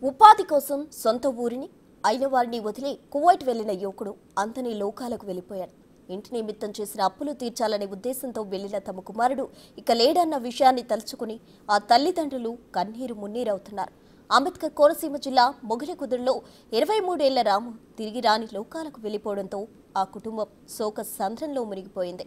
ఉపాధి కోసం సొంత ఊరిని అయిన వారిని వదిలి కువైట్ వెళ్లిన యువకుడు అంతని లోకాలకు వెళ్లిపోయాడు. ఇంటి నిమిత్తం చేసిన అప్పులు తీర్చాలనే ఉద్దేశంతో వెళ్లిన తమ కుమారుడు ఇక లేడన్న విషయాన్ని తలుచుకుని ఆ తల్లిదండ్రులు కన్నీరు మున్నీరవుతున్నారు. అంబేద్కర్ కోనసీమ జిల్లా మొగలికుదురులో 23 ఏళ్ల రాము తిరిగి రాని లోకాలకు వెళ్లిపోవడంతో ఆ కుటుంబం శోక సంద్రంలో మునిగిపోయింది.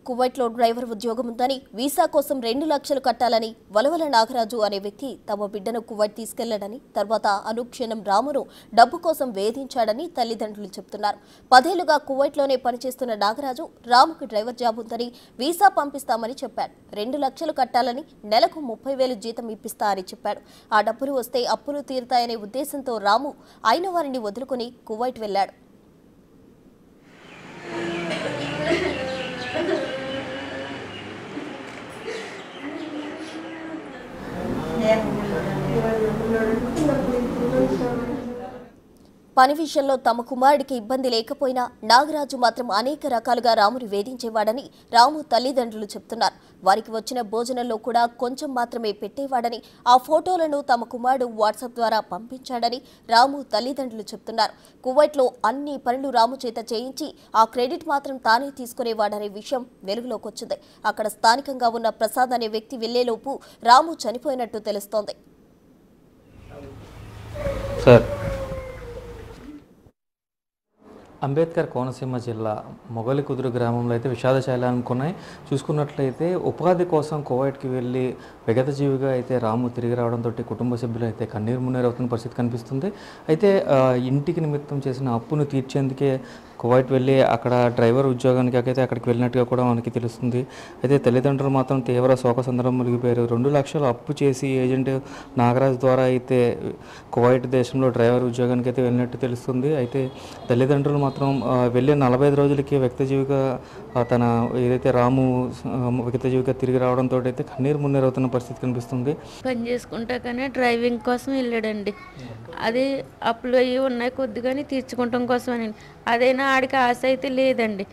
కువైట్లో డ్రైవర్ ఉద్యోగం ఉందని వీసా కోసం 2 లక్షలు కట్టాలని వలవల నాగరాజు అనే వ్యక్తి తమ బిడ్డను కువైట్ తీసుకెళ్లాడని, తర్వాత అనుక్షణం రామును డబ్బు కోసం వేధించాడని తల్లిదండ్రులు చెబుతున్నారు. 10 ఏళ్లుగా కువైట్లోనే పనిచేస్తున్న నాగరాజు రాముకు డ్రైవర్ జాబ్ ఉందని వీసా పంపిస్తామని చెప్పాడు. 2 లక్షలు కట్టాలని, నెలకు 30,000 జీతం ఇప్పిస్తా అని చెప్పాడు. ఆ డబ్బులు వస్తే అప్పులు తీరుతాయనే ఉద్దేశంతో రాము అయిన వారిని వదులుకుని కువైట్ వెళ్లాడు. పని విషయంలో తమ కుమారుడికి ఇబ్బంది లేకపోయినా నాగరాజు మాత్రం అనేక రకాలుగా రాముని వేధించేవాడని రాము తల్లిదండ్రులు చెప్తున్నారు. వారికి వచ్చిన భోజనంలో కూడా కొంచెం మాత్రమే పెట్టేవాడని, ఆ ఫోటోలను తమ కుమారుడు వాట్సాప్ ద్వారా పంపించాడని రాము తల్లిదండ్రులు చెప్తున్నారు. కువైట్లో అన్ని పనులు రాము చేత చేయించి ఆ క్రెడిట్ మాత్రం తానే తీసుకునేవాడనే విషయం వెలుగులోకి వచ్చింది. అక్కడ స్థానికంగా ఉన్న ప్రసాద్ అనే వ్యక్తి వెళ్లేలోపు రాము చనిపోయినట్టు తెలుస్తోంది. అంబేద్కర్ కోనసీమ జిల్లా మొగలికుదురు గ్రామంలో అయితే విషాదశైలాలు ఉన్నాయి. చూసుకున్నట్లయితే ఉపాధి కోసం కువైట్కి వెళ్ళి విగతజీవిగా అయితే రాము తిరిగి రావడంతో కుటుంబ సభ్యులు అయితే కన్నీరు మున్నీరవుతున్న పరిస్థితి కనిపిస్తుంది. అయితే ఇంటికి నిమిత్తం చేసిన అప్పును తీర్చేందుకే కువైట్ వెళ్ళి అక్కడ డ్రైవర్ ఉద్యోగానికి అయితే అక్కడికి వెళ్ళినట్టుగా కూడా మనకి తెలుస్తుంది. అయితే తల్లిదండ్రులు మాత్రం తీవ్ర శోక సందర్భం మునిగిపోయారు. 2 లక్షలు అప్పు చేసి ఏజెంట్ నాగరాజ్ ద్వారా అయితే కువైట్ దేశంలో డ్రైవర్ ఉద్యోగానికి అయితే వెళ్ళినట్టు తెలుస్తుంది. అయితే తల్లిదండ్రులు మాత్రం వెళ్ళే 45 రోజులకి వ్యక్తజీవిగా తన ఏదైతే రాము వ్యక్తజీవిగా తిరిగి రావడంతో అయితే కన్నీరు మున్నీరవుతున్న పరిస్థితి కనిపిస్తుంది. పని చేసుకుంటా కానీ డ్రైవింగ్ కోసం వెళ్ళాడండి. అది అప్పులు అయ్యి ఉన్నాయి కొద్దిగాని తీర్చుకోవటం కోసం అని. అదైనా ఆడికి ఆశ అయితే లేదండి.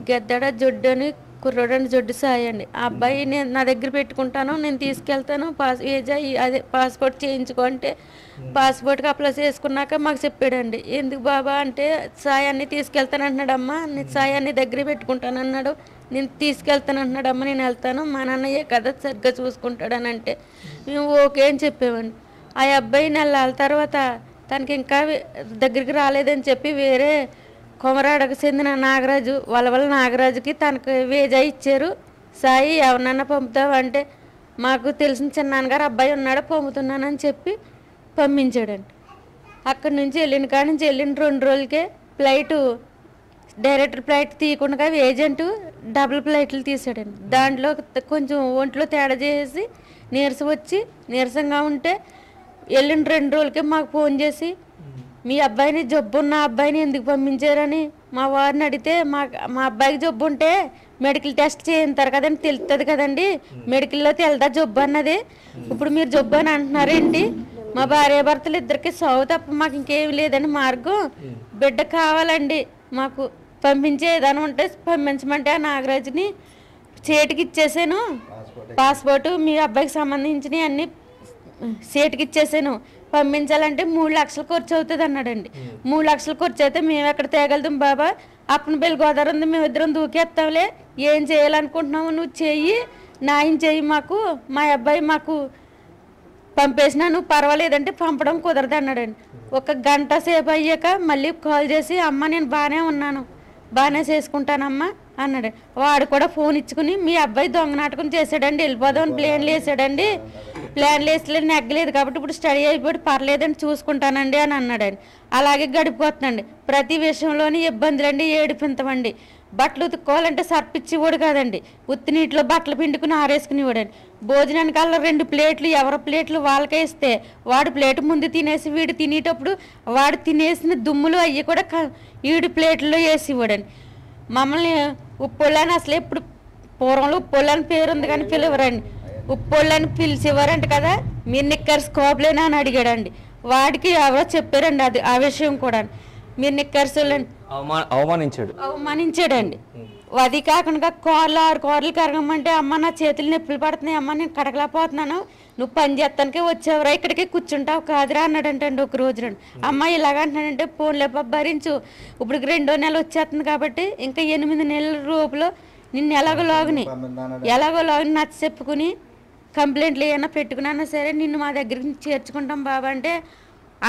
గెద్దడ జొడ్డు అని కుర్రోడని జొడ్డు సాయండి. ఆ అబ్బాయి నేను నా దగ్గర పెట్టుకుంటాను, నేను తీసుకెళ్తాను, అదే పాస్పోర్ట్ చేయించుకుంటే పాస్పోర్ట్కి అప్లై చేసుకున్నాక మాకు చెప్పాడండి. ఎందుకు బాబా అంటే సాయాన్ని తీసుకెళ్తాను అంటున్నాడమ్మా, నేను సాయాన్ని దగ్గర పెట్టుకుంటాను అన్నాడు. నేను తీసుకెళ్తాను అంటున్నాడమ్మా, నేను వెళ్తాను, మా నాన్నయ్యే కదా సరిగ్గా చూసుకుంటాడని అంటే మేము ఓకే అని చెప్పామండి. ఆ అబ్బాయి నెలల తర్వాత తనకి ఇంకా దగ్గరికి రాలేదని చెప్పి వేరే కొమరాడకు చెందిన నాగరాజు వలవల నాగరాజుకి తనకు వేజా ఇచ్చారు. సాయి ఎవరినన్నా పంపుతావంటే మాకు తెలిసిన చిన్నాన్నగారు అబ్బాయి ఉన్నాడో పంపుతున్నానని చెప్పి పంపించాడండి. అక్కడి నుంచి వెళ్ళిన కాడి నుంచి వెళ్ళిన 2 రోజులకే ఫ్లైటు డైరెక్ట్ ఫ్లైట్ తీయకుండా ఏజెంటు డబుల్ ఫ్లైట్లు తీసాడండి. దాంట్లో కొంచెం ఒంట్లో తేడా చేసి నీరసంగా ఉంటే వెళ్ళిన 2 రోజులకే మాకు ఫోన్ చేసి మీ అబ్బాయిని జబ్బు ఉన్న అబ్బాయిని ఎందుకు పంపించారని మా వారిని అడిగితే మా అబ్బాయికి జబ్బు ఉంటే మెడికల్ టెస్ట్ చేయించారు కదండి, తెలుస్తుంది కదండి, మెడికల్లో తెలదా జబ్బు అన్నది. ఇప్పుడు మీరు జబ్బు అని అంటున్నారేంటి? మా భార్యాభర్తలు ఇద్దరికి సావు తప్ప మాకు ఇంకేమి లేదని మార్గం. బిడ్డ కావాలండి మాకు, పంపించే ఏదైనా ఉంటే పంపించమంటే ఆ నాగరాజుని చేతికి ఇచ్చేసాను. పాస్పోర్టు మీ అబ్బాయికి సంబంధించినవి అన్నీ చేతికి ఇచ్చేసాను. పంపించాలంటే 3 లక్షలు ఖర్చు అవుతుంది అన్నాడండి. 3 లక్షలు ఖర్చు అయితే మేము ఎక్కడ తేగలుగుతాం బాబా, అప్పన బెల్లి గోదావరి ఉంది, మేము ఇద్దరం దూకేస్తాంలే, ఏం చేయాలనుకుంటున్నావు నువ్వు చెయ్యి, న్యాయం చెయ్యి మాకు, మా అబ్బాయి మాకు పంపేసినా నువ్వు పర్వాలేదంటే పంపడం కుదరదు అన్నాడండి. 1 గంట సేపు అయ్యాక మళ్ళీ కాల్ చేసి అమ్మ నేను బాగానే ఉన్నాను, బాగానే చేసుకుంటానమ్మా అన్నాడు. వాడు కూడా ఫోన్ ఇచ్చుకుని మీ అబ్బాయి దొంగ నాటకం చేశాడండి, వెళ్ళిపోదామని ప్లాన్లు వేసాడండి, ప్లాన్లు వేసలేదు నెగ్గలేదు కాబట్టి ఇప్పుడు స్టడీ అయిపోయి పర్లేదండి చూసుకుంటానండి అని అన్నాడండి. అలాగే గడిపోతుందండి. ప్రతి విషయంలోని ఇబ్బందులండి, ఏడిపింతమండి. బట్టలు ఉతుక్కోవాలంటే సర్పిచ్చేవాడు కాదండి, ఉత్తి నీటిలో బట్టలు పిండుకుని ఆరేసుకునేవాడండి. భోజనానికి అలా 2 ప్లేట్లు ఎవరి ప్లేట్లు వాళ్ళకే ఇస్తే వాడు ప్లేటు ముందు తినేసి వీడు తినేటప్పుడు వాడు తినేసిన దుమ్ములు అవి కూడా వీడి ప్లేట్లో వేసి ఇవ్వడండి. మమ్మల్ని ఉప్పొళ్ళని అసలు ఇప్పుడు పూర్వంలో ఉప్పొళ్ళని పేరు ఉంది కానీ పిలవరండి, ఉప్పొళ్ళని పిలిచేవారంట కదా, మీరు నిక్కర్స్ కోపలేనా అని అడిగాడండి. వాడికి ఎవరో చెప్పారండి అది ఆ విషయం కూడా. మీరు నిక్కర్స్ అవమానించాడండి. అది కాకుండా కూరలు 6 కూరలు కరగమంటే అమ్మ నా చేతులు నొప్పులు పడుతున్నాయి అమ్మ నేను కడగలేకపోతున్నాను నువ్వు పని చేస్తానికే వచ్చావురా ఇక్కడికి కూర్చుంటావు కాదురా అన్నాడంటండి ఒక రోజు రండి అమ్మ ఇలాగంటున్నాడంటే ఫోన్లే భరించు ఇప్పుడు 2వ నెల వచ్చేస్తుంది కాబట్టి ఇంకా 8 నెలల రూపులో నిన్ను ఎలాగో లాగని నచ్చ చెప్పుకుని కంప్లైంట్లు ఏమైనా పెట్టుకున్నా సరే నిన్ను మా దగ్గరికి చేర్చుకుంటాం బాబా అంటే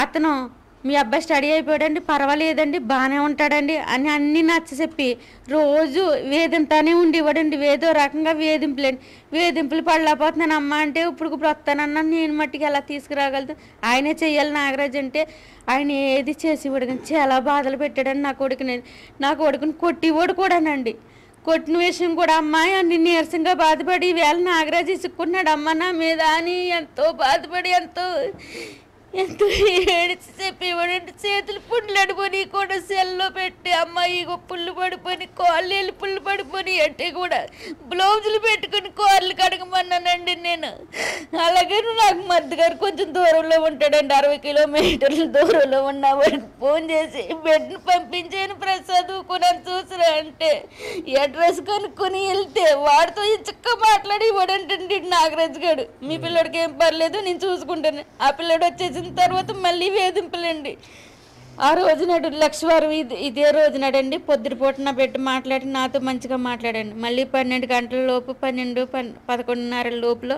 అతను మీ అబ్బాయి స్టడీ అయిపోయాడండి పర్వాలేదండి బాగానే ఉంటాడండి అని అన్నీ నచ్చ చెప్పి రోజు వేధింతానే ఉండేవాడండి ఏదో రకంగా వేధింపులు పడలేకపోతున్నాను అమ్మ అంటే ఇప్పుడు వస్తానన్నా నేను మట్టికి ఎలా తీసుకురాగలదు ఆయనే చెయ్యాలి నాగరాజు అంటే ఆయన ఏది చేసేవాడు కానీ చాలా బాధలు పెట్టాడండి నా కొడుకుని కొట్టివాడు కూడానండి కొట్టిన విషయం కూడా అమ్మాయి అన్ని నీరసంగా బాధపడి వేళ నాగరాజు ఇసుక్కున్నాడు అమ్మ నా మీద అని ఎంతో బాధపడి ఎంతో ఏడిచి చెప్పేవాడంటే చేతులు పుండ్లు అడిపోయి కూడా సెల్లో పెట్టి అమ్మాయి పుళ్ళు పడిపోయి కాళ్ళు పుళ్ళు పడిపోయి అంటే కూడా బ్లౌజులు పెట్టుకుని కాళ్ళు కడగమన్నానండి నేను అలాగే నాకు మధ్యగారు కొంచెం దూరంలో ఉంటాడండి 60 కిలోమీటర్ల దూరంలో ఉన్నవాడికి ఫోన్ చేసి బెడ్ని పంపించాను ప్రసాద్ కొనని చూసిరా అంటే అడ్రస్ కనుక్కొని వెళ్తే వాడితో ఇంచక్క మాట్లాడి ఇవ్వడంటండి నాగరాజు గారు మీ పిల్లడికి ఏం పర్లేదు నేను చూసుకుంటాను ఆ పిల్లడు వచ్చేసిన తర్వాత మళ్ళీ వేధింపులండి ఆ రోజునాడు లక్షవారం ఇదే రోజునాడండి పొద్దుటిపూట పెట్టి మాట్లాడి నాతో మంచిగా మాట్లాడండి మళ్ళీ 12 గంటల లోపు 11:30 లోపల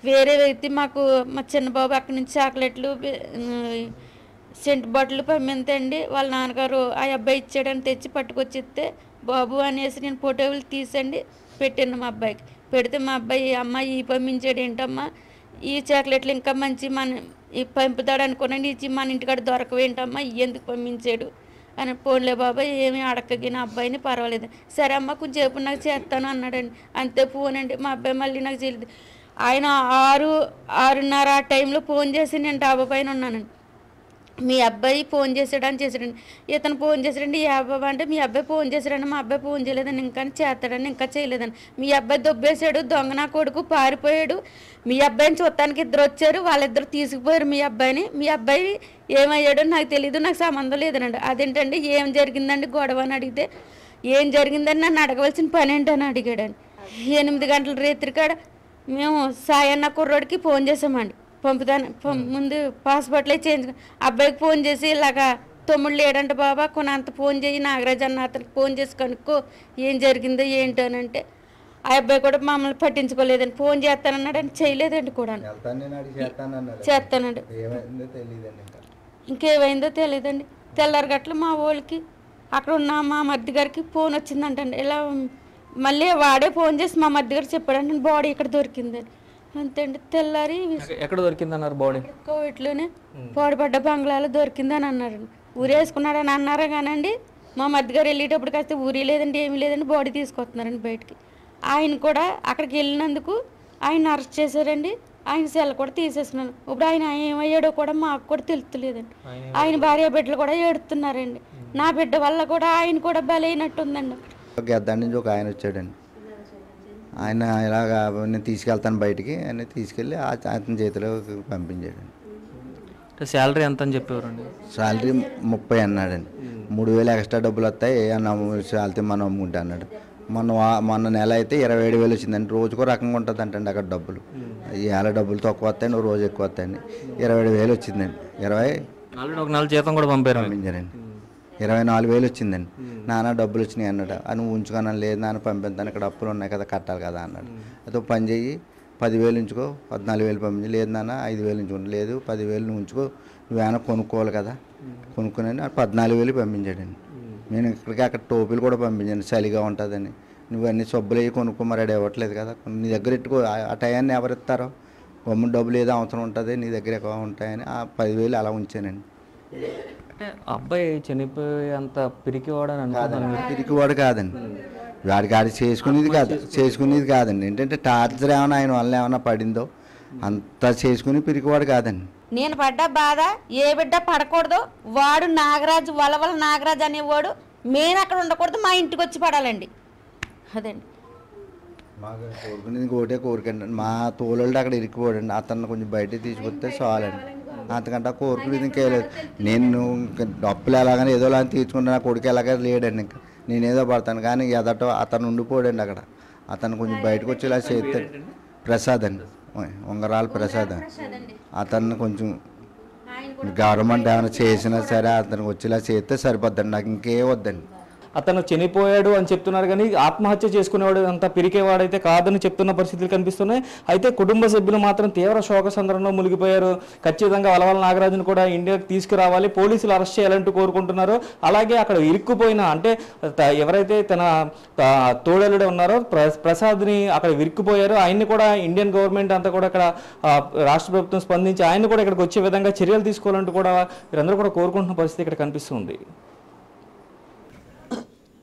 వేరే వ్యక్తి మాకు మా చిన్నబాబు అక్కడి నుంచి చాక్లెట్లు సెంట్ బాటిల్ పంపించండి వాళ్ళ నాన్నగారు ఆ అబ్బాయి ఇచ్చాడని తెచ్చి పట్టుకొచ్చి ఇస్తే బాబు అనేసి నేను ఫోటోలు తీసండి పెట్టాను మా అబ్బాయికి పెడితే మా అబ్బాయి అమ్మాయి పంపించాడు ఏంటమ్మా ఈ చాక్లెట్లు ఇంకా మంచి ఈ పంపుతాడు అనుకున్నాను ఇచ్చి మన ఇంటికాడ దొరకవేంటమ్మా ఎందుకు పంపించాడు అని పోన్లే బాబాయ్ ఏమీ అడక్కగి నా అబ్బాయిని పర్వాలేదు సరే అమ్మ కొంచెం సేపు నాకు చేస్తాను అన్నాడండి అంతే ఫోన్ అండి మా అబ్బాయి మళ్ళీ నాకు చేయలేదు ఆయన 6:30 ఆ టైంలో ఫోన్ చేసి నేను డాబా పైన ఉన్నానండి మీ అబ్బాయి ఫోన్ చేసాడని చేసాడండి ఇతను ఫోన్ చేసాడండి ఏ అబ్బాయి అంటే మీ అబ్బాయి ఫోన్ చేశాడండి మా అబ్బాయి ఫోన్ చేయలేదని ఇంకా చేస్తాడని ఇంకా చేయలేదని మీ అబ్బాయి దొబ్బేశాడు దొంగ నా కొడుకు పారిపోయాడు మీ అబ్బాయిని చూడటానికి 2 వచ్చారు వాళ్ళిద్దరు తీసుకుపోయారు మీ అబ్బాయి ఏమయ్యాడో నాకు తెలియదు నాకు సంబంధం లేదనండి అదేంటండి ఏం జరిగిందండి గొడవ అని అడిగితే ఏం జరిగిందని నన్ను అడగవలసిన పని ఏంటని అడిగాడండి 8 గంటల రాత్రి కాడ మేము సాయన్న కుర్రోడికి ఫోన్ చేసామండి పంపుతాను ముందు పాస్పోర్ట్లో చేంజ్ అబ్బాయికి ఫోన్ చేసి ఇలాగా తమ్ముళ్ళు లేడంటే బాబా కొనంత ఫోన్ చేయి నాగరాజు అన్న అతనికి ఫోన్ చేసి కనుక్కో ఏం జరిగిందో ఏంటో అని అంటే ఆ అబ్బాయి కూడా మమ్మల్ని పట్టించుకోలేదండి ఫోన్ చేస్తానన్నాడని చేయలేదండి కూడా చేస్తానండి ఇంకేమైందో తెలియదండి తెల్లారి గట్ల మా వాళ్ళకి అక్కడ ఉన్న మా మధ్య గారికి ఫోన్ వచ్చిందంటండి ఇలా మళ్ళీ వాడే ఫోన్ చేసి మా మధ్య గారు చెప్పాడంటే బాడీ ఇక్కడ దొరికిందని అంతే అండి తెల్లారి ఎక్కడ దొరికింది అన్నారు బాడీ కోవిడ్లోనే పాడుపడ్డ బంగ్లాలో దొరికిందని అన్నారండి ఊరేసుకున్నాడని అన్నారా కానండి మా మధ్యగారు వెళ్ళేటప్పుడు కాస్త ఊరి లేదండి ఏమీ లేదండి బాడీ తీసుకొస్తున్నారండి బయటికి ఆయన కూడా అక్కడికి వెళ్ళినందుకు ఆయన అరెస్ట్ చేశారండి ఆయన సెల్ కూడా తీసేసుకున్నాను ఇప్పుడు ఆయన ఏమయ్యాడో కూడా మాకు కూడా తెలుస్తలేదండి ఆయన భార్య బిడ్డలు కూడా ఏడుతున్నారండి నా బిడ్డ వల్ల కూడా ఆయన కూడా బలైనట్టుందండి గద్దాడి నుంచి ఒక ఆయన వచ్చాడండి ఆయన ఇలాగా నేను తీసుకెళ్తాను బయటికి ఆయన తీసుకెళ్ళి అతని చేతిలో పంపించాడండి శాలరీ ఎంత అని చెప్పేవారండి శాలరీ 30 అన్నాడండి 3,000 ఎక్స్ట్రా డబ్బులు వస్తాయి అన్న శాలరీ మనం అమ్ముకుంటా అన్నాడు మొన్న నెల అయితే 27,000 వచ్చిందండి రోజుకో రకంగా ఉంటుంది అంటండి అక్కడ డబ్బులు ఇవాళ డబ్బులు తక్కువ వస్తాయండి రోజు ఎక్కువ వస్తాయండి 27,000 వచ్చిందండి 24 జీతం కూడా పంపించారండి 24,000 వచ్చిందండి నాన్న డబ్బులు వచ్చినాయి అన్నాడు అని ఉంచుకున్నాను లేదు నాన్న పంపిస్తాను ఇక్కడ అప్పులు ఉన్నాయి కదా కట్టాలి కదా అన్నాడు అదో పని చెయ్యి 10,000 ఉంచుకో 14,000 పంపించి లేదు నాన్న 5,000 ఉంచుకోండి లేదు 10,000 నువ్వు ఉంచుకో నువ్వేమైనా కొనుక్కోవాలి కదా కొనుక్కుని 14,000 పంపించాడండి నేను ఇక్కడికి అక్కడ టోపీలు కూడా పంపించాను చలిగా ఉంటుందని నువ్వు అన్ని సబ్బులు అయ్యి కొనుక్కో మరి అది ఇవ్వట్లేదు కదా నీ దగ్గర ఇట్టుకో ఆ టయాన్ని ఎవరు ఇస్తారో గమ్మున డబ్బులు ఏదో అవసరం ఉంటుంది నీ దగ్గర ఎక్కువ ఉంటాయని ఆ 10,000 అలా ఉంచానండి అబ్బాయి చనిపోయి అంత పిరికివాడని అనుకుంటున్నాను పిరికివాడు కాదండి వాడికి చేసుకునేది కాదండి ఏంటంటే టార్చర్ ఏమైనా ఆయన వల్ల ఏమైనా పడిందో అంతా చేసుకుని పిరికివాడు కాదండి నేను పడ్డ బాధ ఏ బిడ్డ పడకూడదు వాడు నాగరాజు వలవల నాగరాజు అనేవాడు మేము అక్కడ ఉండకూడదు మా ఇంటికి వచ్చి పడాలండి అదండి మాకు కోరుకునేది ఒకటే కోరికండి మా తోలు అక్కడ ఇరికిపోడండి అతన్ని కొంచెం బయట తీసుకొస్తే చాలండి అంతకంటే కోరుకునేది ఇంకే లేదు నేను అప్పులు ఎలాగని ఏదో అలా తీర్చుకుంటే నా కొడుకు ఎలాగ లేడండి ఇంకా నేనేదో పడతాను కానీ ఎదట అతను ఉండిపోడండి అక్కడ. అతను కొంచెం బయటకు వచ్చేలా చేస్తాడు. ప్రసాద్ అండి, ఉంగరాల ప్రసాద్. అతన్ని కొంచెం గవర్నమెంట్ ఏమైనా చేసినా సరే అతనికి వచ్చేలా చేస్తే సరిపోద్దండి, నాకు ఇంకే వద్దండి. అతను చనిపోయాడు అని చెప్తున్నారు కానీ ఆత్మహత్య చేసుకునేవాడు అంతా పిరికేవాడైతే కాదని చెప్తున్న పరిస్థితులు కనిపిస్తున్నాయి. అయితే కుటుంబ సభ్యులు మాత్రం తీవ్ర శోక సందర్భంలో మునిగిపోయారు. ఖచ్చితంగా వలవల నాగరాజును కూడా ఇండియాకి తీసుకురావాలి, పోలీసులు అరెస్ట్ చేయాలంటూ కోరుకుంటున్నారు. అలాగే అక్కడ ఇరుక్కుపోయిన అంటే ఎవరైతే తన తోడలుడు ఉన్నారో ప్రసాద్ని అక్కడ ఇరుక్కుపోయారో ఆయన్ని కూడా ఇండియన్ గవర్నమెంట్ అంతా కూడా అక్కడ రాష్ట్ర ప్రభుత్వం స్పందించి ఆయన్ని కూడా ఇక్కడికి వచ్చే విధంగా చర్యలు తీసుకోవాలంటూ కూడా వీరందరూ కూడా కోరుకుంటున్న పరిస్థితి ఇక్కడ కనిపిస్తుంది.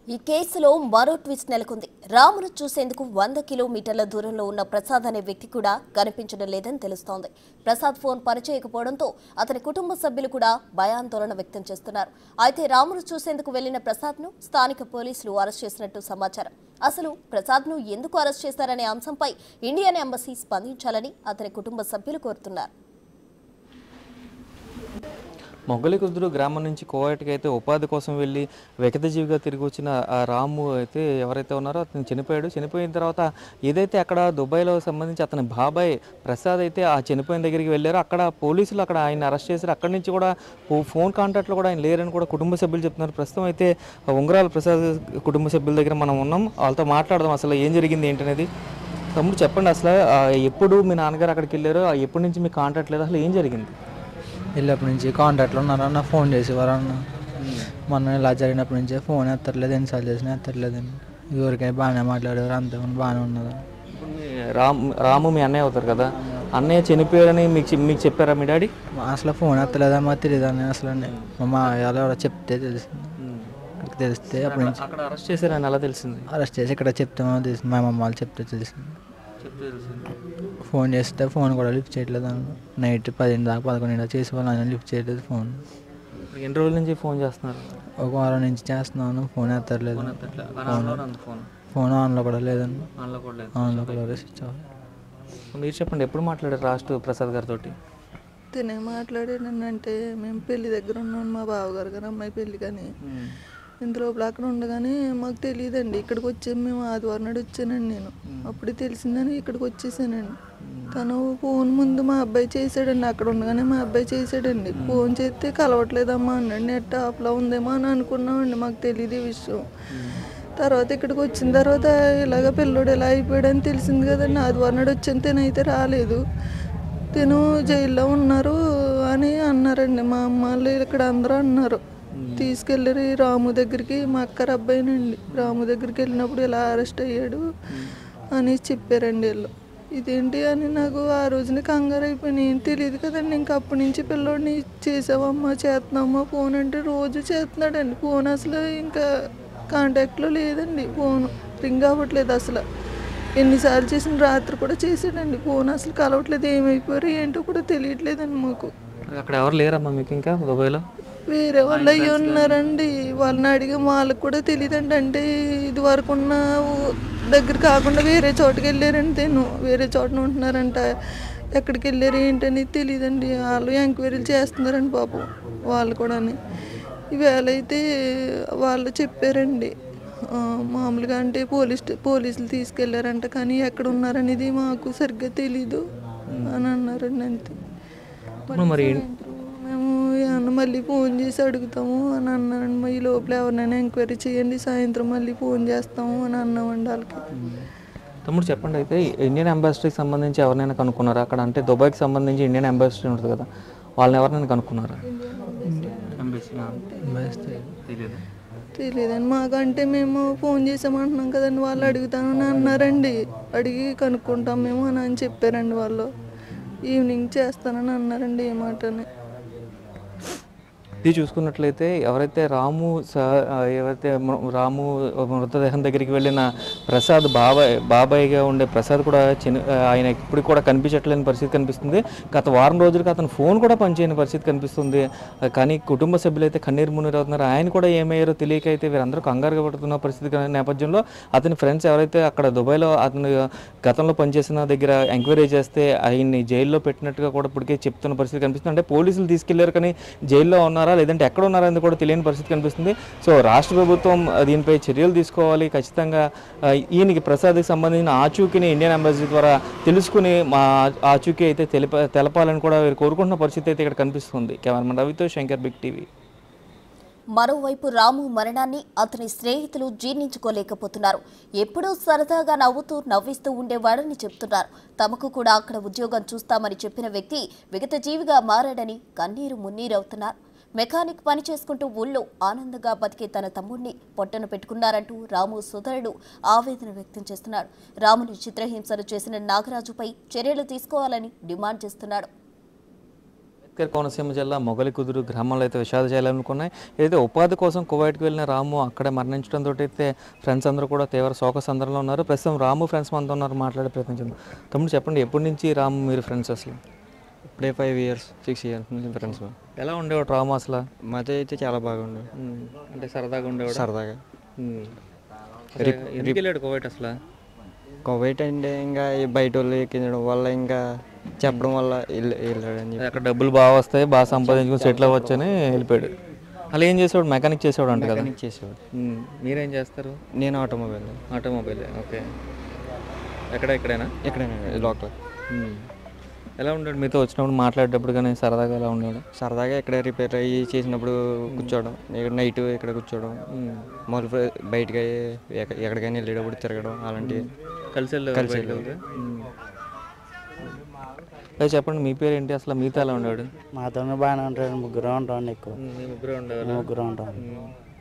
ఈ కేసులో మరో ట్విస్ట్ నెలకొంది. రామును చూసేందుకు 100 కిలోమీటర్ల దూరంలో ఉన్న ప్రసాద్ అనే వ్యక్తి కూడా కనిపించడం లేదని తెలుస్తోంది. ప్రసాద్ ఫోన్ పనిచేయకపోవడంతో అతని కుటుంబ సభ్యులు కూడా భయాందోళన వ్యక్తం చేస్తున్నారు. అయితే రామును చూసేందుకు వెళ్లిన ప్రసాద్ను స్థానిక పోలీసులు అరెస్ట్ చేసినట్టు సమాచారం. అసలు ప్రసాద్ను ఎందుకు అరెస్ట్ చేశారనే అంశంపై ఇండియన్ ఎంబసీ స్పందించాలని అతని కుటుంబ సభ్యులు కోరుతున్నారు. మొగలికుదురు గ్రామం నుంచి కోవైట్కి అయితే ఉపాధి కోసం వెళ్ళి వికతజీవిగా తిరిగి వచ్చిన ఆ రాము అయితే ఎవరైతే ఉన్నారో అతను చనిపోయిన తర్వాత ఏదైతే అక్కడ దుబాయ్లో సంబంధించి అతని బాబాయ్ ప్రసాద్ అయితే ఆ చనిపోయిన దగ్గరికి వెళ్ళారో అక్కడ పోలీసులు అక్కడ ఆయన అరెస్ట్ చేశారు. అక్కడి నుంచి కూడా ఫోన్ కాంటాక్ట్లో కూడా ఆయన లేరని కూడా కుటుంబ సభ్యులు చెప్తున్నారు. ప్రస్తుతం అయితే ఉంగరాల ప్రసాద్ కుటుంబ సభ్యుల దగ్గర మనం ఉన్నాం, వాళ్ళతో మాట్లాడదాం అసలు ఏం జరిగింది ఏంటనేది. తమ్ముడు చెప్పండి, అసలు ఎప్పుడు మీ నాన్నగారు అక్కడికి వెళ్ళారో ఎప్పటి నుంచి మీకు కాంటాక్ట్ లేదు, అసలు ఏం జరిగింది? వెళ్ళినప్పటి నుంచి కాంటాక్ట్లో ఉన్నారన్న, ఫోన్ చేసేవారు అన్న. మొన్న ఇలా జరిగినప్పటి నుంచే ఫోన్ ఎత్తట్లేదు, ఎన్నిసార్లు చేసినా ఎత్తట్లేదండి. ఎవరికైనా బాగానే మాట్లాడేవారు, అంతే బాగానే ఉన్నది. రాము మీ అన్నయ్య అవుతారు కదా, అన్నయ్య చనిపోయాడని మీకు చెప్పారా మీ డాడీ? అసలు ఫోన్ ఎత్తలేదని మాకు తెలియదు అన్న. అసలు మా మామయ్య ఎవరో చెప్తే తెలిసింది. తెలిస్తే అప్పటి నుంచి అక్కడ అరెస్ట్ చేశారని ఎలా తెలిసింది? అరెస్ట్ చేసి ఇక్కడ చెప్తామో తెలిసింది, మా అమ్మ వాళ్ళు చెప్తే తెలిసింది. ఫోన్ చేస్తే ఫోన్ కూడా లిఫ్ట్ చేయట్లేదు అన్న. నైట్ 10 దాకా 11 దాకా చేసి వాళ్ళు ఆయన లిఫ్ట్ చేయలేదు ఫోన్. ఎన్ని రోజుల నుంచి ఫోన్ చేస్తున్నారు? ఒక వారం నుంచి చేస్తున్నాను, ఫోన్ ఎత్తట్లేదు. ఫోన్ ఆన్లో కూడా లేదన్న. ఆన్లో కూడా స్విచ్ ఆఫ్. మీరు చెప్పండి, ఎప్పుడు మాట్లాడారు రాష్ట్ర ప్రసాద్ గారితో? తినే మాట్లాడానంటే మేము పెళ్లి దగ్గర ఉన్నాను, మా బావగారు గారు అమ్మాయి పెళ్లి కానీ ఇంతలోపల అక్కడ ఉండగానే మాకు తెలియదండి. ఇక్కడికి వచ్చాము మేము, ఆదివారం నాడు వచ్చానండి నేను. అప్పుడు తెలిసిందని ఇక్కడికి వచ్చేసానండి. తను ఫోన్ ముందు మా అబ్బాయి చేశాడండి, అక్కడ ఉండగానే మా అబ్బాయి చేశాడండి. ఫోన్ చేస్తే కలవట్లేదమ్మా అన్నాడు. నెట్ ఆఫ్లో ఉందేమో అని అనుకున్నామండి, మాకు తెలియదు ఈ విషయం. తర్వాత ఇక్కడికి వచ్చిన తర్వాత ఇలాగ పిల్లోడు ఎలా అయిపోయాడని తెలిసింది కదండి. ఆదివారం నాడు వచ్చాను, తినైతే రాలేదు. తిను జైల్లో ఉన్నారు అని అన్నారండి మా అమ్మ వాళ్ళు, ఇక్కడ అందరూ అన్నారు. తీసుకెళ్ళారు రాము దగ్గరికి, మా అక్కర అబ్బాయినండి. రాము దగ్గరికి వెళ్ళినప్పుడు ఇలా అరెస్ట్ అయ్యాడు అని చెప్పారండి వీళ్ళు. ఇదేంటి అని నాకు ఆ రోజున కంగారు అయిపోయింది, ఏం తెలియదు కదండి. ఇంకా అప్పటి నుంచి పిల్లోడిని చేసావమ్మా చేస్తున్నామ్మా ఫోన్ అంటే రోజు చేస్తున్నాడండి. ఫోన్ అసలు ఇంకా కాంటాక్ట్లో లేదండి, ఫోన్ రింగ్ అవ్వట్లేదు అసలు. ఎన్నిసార్లు చేసిన రాత్రి కూడా చేసాడండి, ఫోన్ అసలు కలవట్లేదు. ఏమైపోయారు ఏంటో కూడా తెలియట్లేదండి మాకు. అక్కడ ఎవరు లేరమ్మా మీకు ఇంకా దుబాయ్లో? వేరే వాళ్ళు అయ్యి ఉన్నారండి, వాళ్ళని అడిగి వాళ్ళకి కూడా తెలియదండి. అంటే ఇది వరకు ఉన్న దగ్గర కాకుండా వేరే చోటుకి వెళ్ళారండి. నేను వేరే చోటన ఉంటున్నారంట, ఎక్కడికి వెళ్ళారు ఏంటని తెలియదండి. వాళ్ళు ఎంక్వైరీలు చేస్తున్నారండి పాపం వాళ్ళు కూడా. ఈవేళ అయితే వాళ్ళు చెప్పారండి మామూలుగా, అంటే పోలీసులు తీసుకెళ్లారంట, కానీ ఎక్కడ ఉన్నారనేది మాకు సరిగ్గా తెలీదు అని అన్నారండి. అంతే. మరి మేము ఏమన్నా మళ్ళీ ఫోన్ చేసి అడుగుతాము అని అన్నారండి. ఈ లోపల ఎవరినైనా ఎంక్వైరీ చేయండి, సాయంత్రం మళ్ళీ ఫోన్ చేస్తాము అని అన్నామండి వాళ్ళకి. తమ్ముడు చెప్పండి, అయితే ఇండియన్ అంబాసిడర్కి సంబంధించి ఎవరినైనా కనుక్కున్నారా అక్కడ? అంటే దుబాయ్కి సంబంధించి ఇండియన్ అంబాసిడర్ ఉంటుంది కదా, వాళ్ళని ఎవరినైనా కనుక్కున్నారా? తెలియదండి మాకంటే, మేము ఫోన్ చేసామంటున్నాం కదండి, వాళ్ళు అడుగుతామని అన్నారండి. అడిగి కనుక్కుంటాం మేము అని చెప్పారండి వాళ్ళు. ఈవినింగ్ చేస్తానని అన్నారండి, ఏ మాటని. ఇది చూసుకున్నట్లయితే ఎవరైతే రాము మృతదేహం దగ్గరికి వెళ్ళిన ప్రసాద్ బాబాయ్గా ఉండే ప్రసాద్ కూడా ఆయన ఇప్పుడు కూడా కనిపించట్లేని పరిస్థితి కనిపిస్తుంది. గత వారం రోజులుగా అతను ఫోన్ కూడా పనిచేయని పరిస్థితి కనిపిస్తుంది. కానీ కుటుంబ సభ్యులు అయితే కన్నీరు మున్నీరు అవుతున్నారు. ఆయన కూడా ఏమయ్యారో తెలియక అయితే వీరందరూ కంగారుగా పడుతున్న పరిస్థితి నేపథ్యంలో అతని ఫ్రెండ్స్ ఎవరైతే అక్కడ దుబాయ్లో అతను గతంలో పనిచేసిన దగ్గర ఎంక్వైరీ చేస్తే ఆయన్ని జైల్లో పెట్టినట్టుగా కూడా ఇప్పటికే చెప్తున్న పరిస్థితి కనిపిస్తుంది. అంటే పోలీసులు తీసుకెళ్లారు కానీ జైల్లో ఉన్నారా ఉన్నారా లేదంటే ఎక్కడ ఉన్నారా అనేది కూడా తెలియని పరిస్థితి కనిపిస్తుంది. సో రాష్ట్ర ప్రభుత్వం దీనిపై చర్యలు తీసుకోవాలి. ఖచ్చితంగా ఈయనకి ప్రసాద్కి సంబంధించిన ఆచూకీని ఇండియన్ ఎంబసీ ద్వారా తెలుసుకుని మా ఆచూకీ అయితే తెలపాలని కూడా వీరు కోరుకుంటున్న పరిస్థితి అయితే ఇక్కడ కనిపిస్తుంది. కెమెరామెన్ రవితో శంకర్, బిగ్ టీవీ. మరోవైపు రాము మరణాన్ని అతని స్నేహితులు జీర్ణించుకోలేకపోతున్నారు. ఎప్పుడూ సరదాగా నవ్విస్తూ ఉండేవాడని చెప్తున్నారు. తమకు కూడా అక్కడ ఉద్యోగం చూస్తామని చెప్పిన వ్యక్తి విగతజీవిగా మారాడని కన్నీరు మున్నీరవుతున్నారు. మెకానిక్ పని చేసుకుంటూ ఊళ్ళో ఆనందంగా బతికే తన తమ్ముడిని పొట్టన పెట్టుకున్నారంటూ రాము సోదరుడు ఆవేదన వ్యక్తం చేస్తున్నాడు. రాముని చిత్రహింసలు చేసిన నాగరాజుపై చర్యలు తీసుకోవాలని డిమాండ్ చేస్తున్నాడు. కోనసీమ జిల్లా మొగలికుదురు గ్రామంలో అయితే విషాద చేయాలనుకున్నాయి. ఏదైతే ఉపాధి కోసం కువైట్కి వెళ్ళిన రాము అక్కడే మరణించడంతో అయితే ఫ్రెండ్స్ అందరూ కూడా తీవ్ర శోక సందర్భంలో ఉన్నారు. ప్రస్తుతం రాము ఫ్రెండ్స్ మనతో ఉన్నారు, మాట్లాడే ప్రయత్నం చేద్దాం. తమ్ముడు చెప్పండి, ఎప్పటి నుంచి రాము మీరు ఫ్రెండ్స్ అసలు? ఇప్పుడే 5 years 6 years నుంచి ఫ్రెండ్స్. ఎలా ఉండేవాడు రాము అసలు? మాతో అయితే చాలా బాగుండేది, అంటే సరదాగా ఉండేవాడు. సరదాగా. ఎందుకు వెళ్ళాడు కువైట్ అసలు? కువైట్ అంటే ఇంకా బయట వాళ్ళు ఎక్కించడం వల్ల ఇంకా చెప్పడం వల్ల వెళ్ళాడని చెప్పి. అక్కడ డబ్బులు బాగా వస్తాయి, బాగా సంపాదించుకుని సెటిల్ అవ్వచ్చని వెళ్ళిపోయాడు. అలా ఏం చేసేవాడు? మెకానిక్ చేసేవాడు అంటే కదా? చేసేవాడు. మీరేం చేస్తారు? నేను ఆటోమొబైల్. ఓకే. ఎక్కడైనా లోకల్. ఎలా ఉండేవాడు మీతో వచ్చినప్పుడు మాట్లాడేటప్పుడు? కానీ సరదాగా ఎలా ఉండేవాడు? సరదాగా ఇక్కడ రిపేర్ అయ్యి చేసినప్పుడు కూర్చోవడం, ఇక్కడ నైట్ ఇక్కడ కూర్చోవడం, మొదలు బయటకి ఎక్కడికైనా వెళ్ళేటప్పుడు తిరగడం అలాంటివి కలిసి చెప్పండి, మీ పేరు ఏంటి అసలు? మీతో ఎలా ఉండేవాడు? మాతో బాగానే ఉంటాడు. ముగ్గురు ఉంటామండి. ఎక్కువ ముగ్గురు ఉంటాం.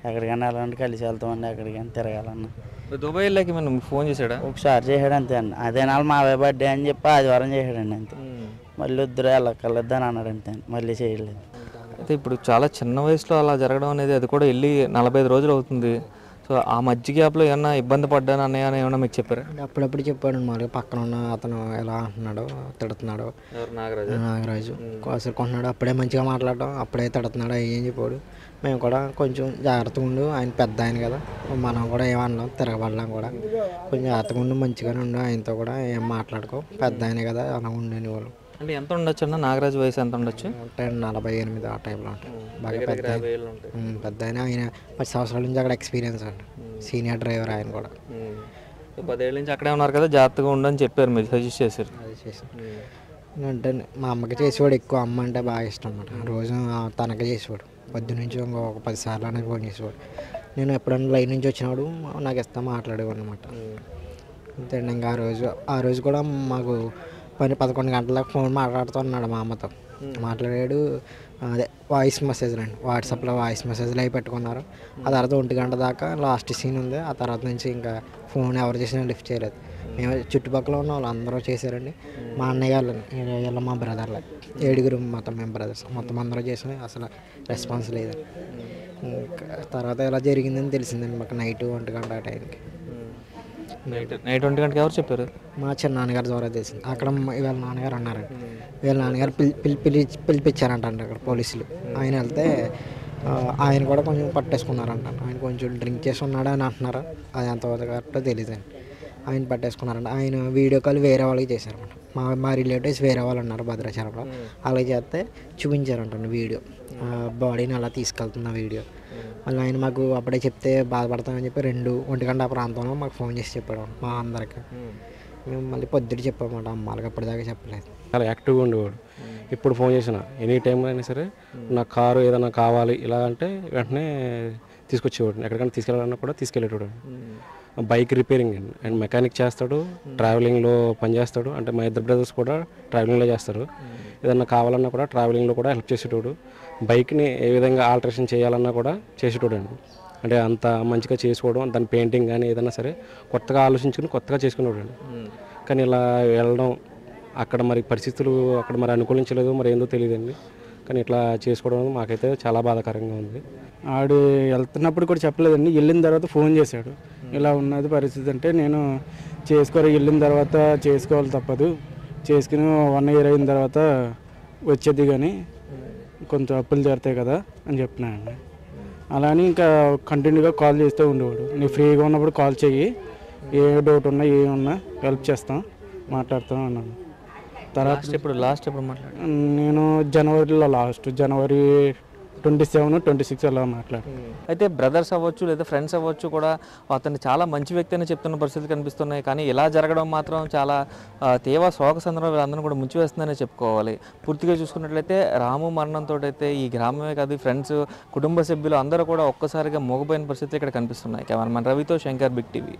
ఎక్కడికైనా వెళ్ళాలంటే కలిసి వెళ్తామండి. ఎక్కడికైనా తిరగాలన్నా. దుబాయ్ వెళ్ళాక మనం ఫోన్ చేశాడా? ఒకసారి చేసాడు అంతే అండి. అదే నాడు మా బర్త్డే అని చెప్పి ఆదివారం చేసాడండి అంతే. మళ్ళీ వద్దురు వెళ్ళక్కర్లేదు అని అన్నాడు అంతే. మళ్ళీ చేయలేదు. అయితే ఇప్పుడు చాలా చిన్న వయసులో అలా జరగడం అనేది, అది కూడా వెళ్ళి 45 రోజులు అవుతుంది. సో ఆ మధ్య గ్యాప్లో ఏమన్నా ఇబ్బంది పడ్డాను అన్నయ్య అని ఏమన్నా మీకు చెప్పారా? అప్పుడప్పుడు చెప్పాడు. మామూలుగా పక్కన ఉన్న అతను ఎలా అంటున్నాడు, తిడుతున్నాడు. నాగరాజు కోసుకుంటున్నాడు. అప్పుడే మంచిగా మాట్లాడడం, అప్పుడే తిడుతున్నాడు ఏం చెప్పాడు. మేము కూడా కొంచెం జాగ్రత్తగా ఉండు, ఆయన పెద్ద ఆయన కదా, మనం కూడా ఏమన్నాం తిరగబడలేం కూడా, కొంచెం జాగ్రత్తగా ఉండు, మంచిగానే ఉండు, ఆయనతో కూడా ఏం మాట్లాడుకో, పెద్ద ఆయన కదా అలా ఉండని వాళ్ళు. అంటే ఎంత ఉండొచ్చు అన్న? నాగరాజు వయసు ఎంత ఉండొచ్చు? 48 ఆ టైంలో ఉంటాయి. బాగా పెద్ద ఆయన. ఆయన 10 సంవత్సరాల నుంచి అక్కడ ఎక్స్పీరియన్స్ అండి. సీనియర్ డ్రైవర్ ఆయన కూడా. 10 ఏళ్ళ నుంచి అక్కడే ఉన్నారు కదా, జాగ్రత్తగా ఉండని చెప్పారు, మీరు సజెస్ట్ చేశారు. అది చేశాను అంటే మా అమ్మకి చేసేవాడు ఎక్కువ. అమ్మ అంటే బాగా ఇష్టం అన్నమాట. రోజు తనకే చేసేవాడు. పొద్దునుంచి ఒక 10 సార్లు అనేది ఫోన్ చేసేవాడు. నేను ఎప్పుడన్నా లైన్ నుంచి వచ్చినప్పుడు నాకు ఇస్తా మాట్లాడేవాడు అనమాట. అంతే అండి. ఇంకా ఆ రోజు కూడా మాకు 11 గంటలకు ఫోన్ మాట్లాడుతున్నాడు మా అమ్మతో. మాట్లాడాడు. అదే వాయిస్ మెసేజ్లు అండి, వాట్సాప్లో వాయిస్ మెసేజ్లు అవి పెట్టుకున్నారు. ఆ తర్వాత 1 గంట దాకా లాస్ట్ సీన్ ఉంది. ఆ తర్వాత నుంచి ఇంకా ఫోన్ ఎవరు చేసినా లిఫ్ట్ చేయలేదు. మేము చుట్టుపక్కల ఉన్న వాళ్ళు అందరూ చేశారండి. మా అన్నయ్య వాళ్ళని మా బ్రదర్లే 7 మొత్తం మేము బ్రదర్స్ మొత్తం అందరూ చేసినా అసలు రెస్పాన్స్ లేదండి. తర్వాత ఎలా జరిగిందని తెలిసిందండి మాకు నైట్ 1 గంట ఆ టైంకి. నైట్ 1 గంటకి ఎవరు చెప్పారు? మా చిన్న నాన్నగారి ద్వారా తెలిసింది. అక్కడ వీళ్ళ నాన్నగారు అన్నారండి. వీళ్ళ నాన్నగారు పిలిపించారంట అక్కడ పోలీసులు. ఆయన వెళ్తే ఆయన కూడా కొంచెం పట్టేసుకున్నారంట. ఆయన కొంచెం డ్రింక్ చేసి ఉన్నాడు అని అంటున్నారు. అది ఎంతవరకు కరెక్టో తెలియదండి. ఆయన పట్టేసుకున్నారంట. ఆయన వీడియో కాల్ వేరే వాళ్ళకి చేశారన్నమాట. మా రిలేటివ్స్ వేరే వాళ్ళు ఉన్నారు భద్రాచలంలో. అలాగే చేస్తే చూపించారంట వీడియో, బాడీని అలా తీసుకెళ్తున్న వీడియో. మళ్ళీ ఆయన మాకు అప్పుడే చెప్తే బాధపడతామని చెప్పి 1 గంట ఆ ప్రాంతంలో మాకు ఫోన్ చేసి చెప్పాడు మా అందరికి. మేము మళ్ళీ పొద్దుట చెప్పామన్నమాట. అమ్మాలకి అప్పటిదాకా చెప్పలేదు. చాలా యాక్టివ్గా ఉండేవాడు. ఇప్పుడు ఫోన్ చేసిన ఎనీ టైంలో అయినా సరే నా కారు ఏదైనా కావాలి ఇలా అంటే వెంటనే తీసుకొచ్చేవాడు. ఎక్కడికైనా తీసుకెళ్ళాలన్నా కూడా తీసుకెళ్ళేవాడు. బైక్ రిపేరింగ్ అండ్ మెకానిక్ చేస్తాడు, ట్రావెలింగ్లో పనిచేస్తాడు. అంటే మా ఇద్దరు బ్రదర్స్ కూడా ట్రావెలింగ్లో చేస్తారు. ఏదన్నా కావాలన్నా కూడా ట్రావెలింగ్లో కూడా హెల్ప్ చేసేటోడు. బైక్ని ఏ విధంగా ఆల్టరేషన్ చేయాలన్నా కూడా చేసేటోడు అండి. అంటే అంత మంచిగా చేసుకోవడం, దాని పెయింటింగ్ కానీ ఏదైనా సరే కొత్తగా ఆలోచించుకుని కొత్తగా చేసుకునేవాడు అండి. కానీ ఇలా వెళ్ళడం అక్కడ మరి పరిస్థితులు అక్కడ మరి అనుకూలించలేదు, మరి ఏందో తెలియదండి. కానీ ఇట్లా చేసుకోవడం మాకైతే చాలా బాధాకరంగా ఉంది. ఆడు వెళ్తున్నప్పుడు కూడా చెప్పలేదండి. వెళ్ళిన తర్వాత ఫోన్ చేశాడు, ఇలా ఉన్నది పరిస్థితి అంటే నేను వెళ్ళిన తర్వాత చేసుకోవాలి తప్పదు, చేసుకుని 1 year అయిన తర్వాత వచ్చేది కానీ కొంచెం అప్పులు తీరుతాయి కదా అని చెప్పినాను. అలా అని ఇంకా కంటిన్యూగా కాల్ చేస్తూ ఉండేవాడు. నేను ఫ్రీగా ఉన్నప్పుడు కాల్ చెయ్యి, ఏ డౌట్ ఉన్నా ఏమున్నా హెల్ప్ చేస్తాం, మాట్లాడతాం అన్నాను. తర్వాత లాస్ట్ ఎప్పుడు మాట్లాడాను నేను జనవరిలో జనవరి 27, 26 అలా మాట్లాడు. అయితే బ్రదర్స్ అవ్వచ్చు లేదా ఫ్రెండ్స్ అవ్వచ్చు కూడా అతన్ని చాలా మంచి వ్యక్తి అని చెప్తున్న పరిస్థితులు కనిపిస్తున్నాయి. కానీ ఇలా జరగడం మాత్రం చాలా తీవ్ర శోక సందర్భం వీళ్ళందరూ కూడా ముంచివేస్తుందనే చెప్పుకోవాలి. పూర్తిగా చూసుకున్నట్లయితే రాము మరణంతో అయితే ఈ గ్రామమే కాదు ఫ్రెండ్స్, కుటుంబ సభ్యులు అందరూ కూడా ఒక్కసారిగా మోగపోయిన పరిస్థితులు ఇక్కడ కనిపిస్తున్నాయి. కెమెరామెన్ రవితో శంకర్, బిగ్ టీవీ.